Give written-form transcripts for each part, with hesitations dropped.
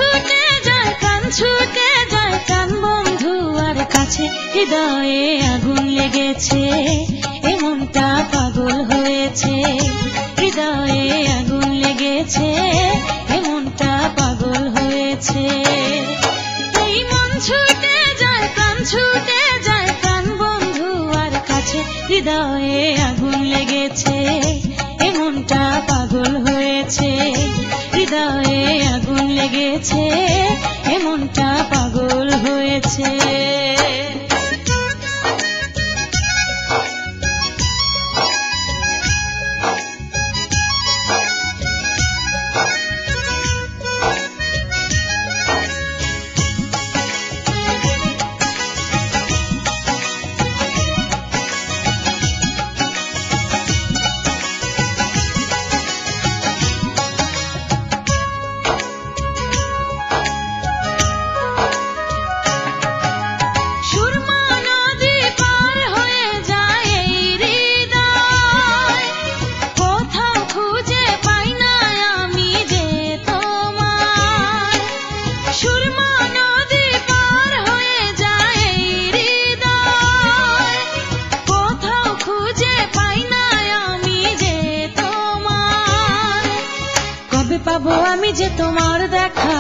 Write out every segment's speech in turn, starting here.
ছুটে যায় প্রাণ ছুটে যায় প্রাণ বন্ধু আর কাছে হৃদয়ে আগুন লেগেছে এমনটা পাগল হয়েছে হৃদয়ে আগুন লেগেছে এমনটা পাগল হয়েছে এই মন ছুটে যায় প্রাণ ছুটে যায় প্রাণ বন্ধু আর কাছে হৃদয়ে আগুন লেগেছে এমনটা পাগল হয়েছে হৃদয়ে আগুন লেগেছে এমনটা পাগল হয়েছে পাবো আমি যে তোমার দেখা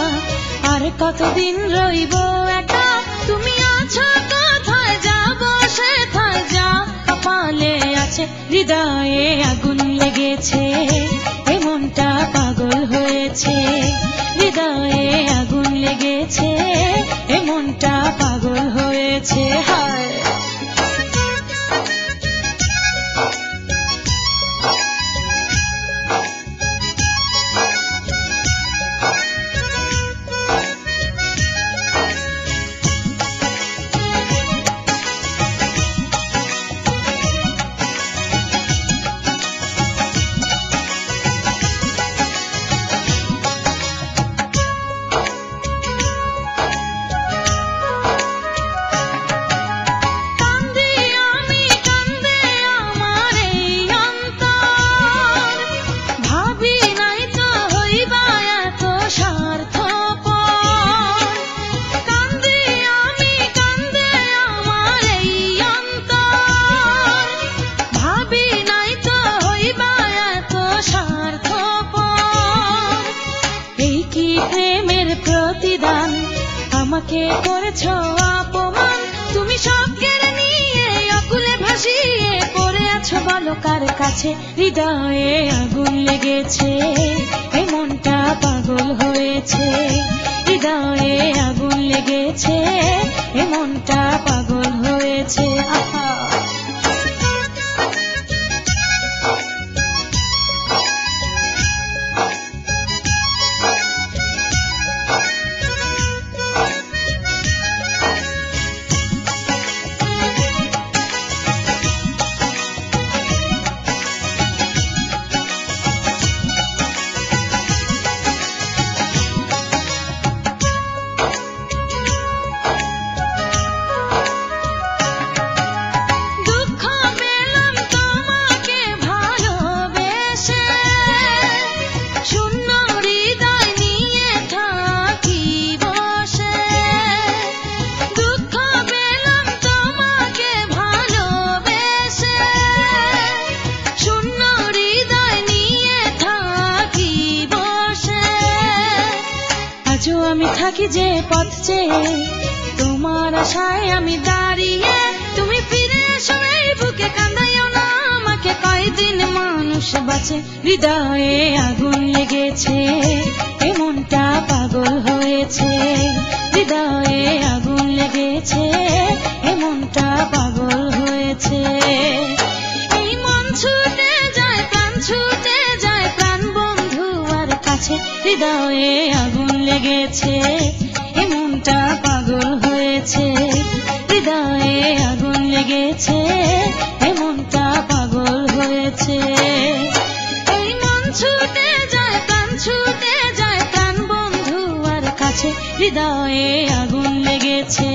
আর কতদিন রইব একা তুমি আছো কোথায় যাবো সেথায় যা কপালে আছে হৃদয়ে আগুন লেগেছে এমনটা পাগল হয়েছে হৃদয়ে আগুন লেগেছে এমনটা পাগল হয়েছে হায় আমাকে করেছো অপমান তুমি সব কেড়ে নিয়ে অকুলে ভাসিয়ে পড়ে আছো বলো কার কাছে হৃদয়ে আগুন লেগেছে এমনটা পাগল হয়েছে হৃদয়ে আগুন লেগেছে এমনটা পাগল হয়েছে আহা আমি থাকি যে পথ চেয়ে তোমার আশায় আমি দাঁড়িয়ে তুমি ফিরে এসো এই বুকে কাঁদাইও না আমাকে কয়দিন মানুষ বাঁচে হৃদয়ে আগুন লেগেছে এমনটা পাগল হয়েছে হৃদয়ে আগুন লেগেছে এমনটা পাগল হয়েছে এই মন ছুটে যায় প্রাণ ছুটে যায় প্রাণ বন্ধু আর কাছে হৃদয়ে আগুন লেগেছে এমনটা পাগল হয়েছে হৃদয়ে আগুন লেগেছে এমনটা পাগল হয়েছে এই মন ছুটে যায় প্রাণ ছুটে যায় প্রাণ বন্ধু আর কাছে হৃদয়ে আগুন লেগেছে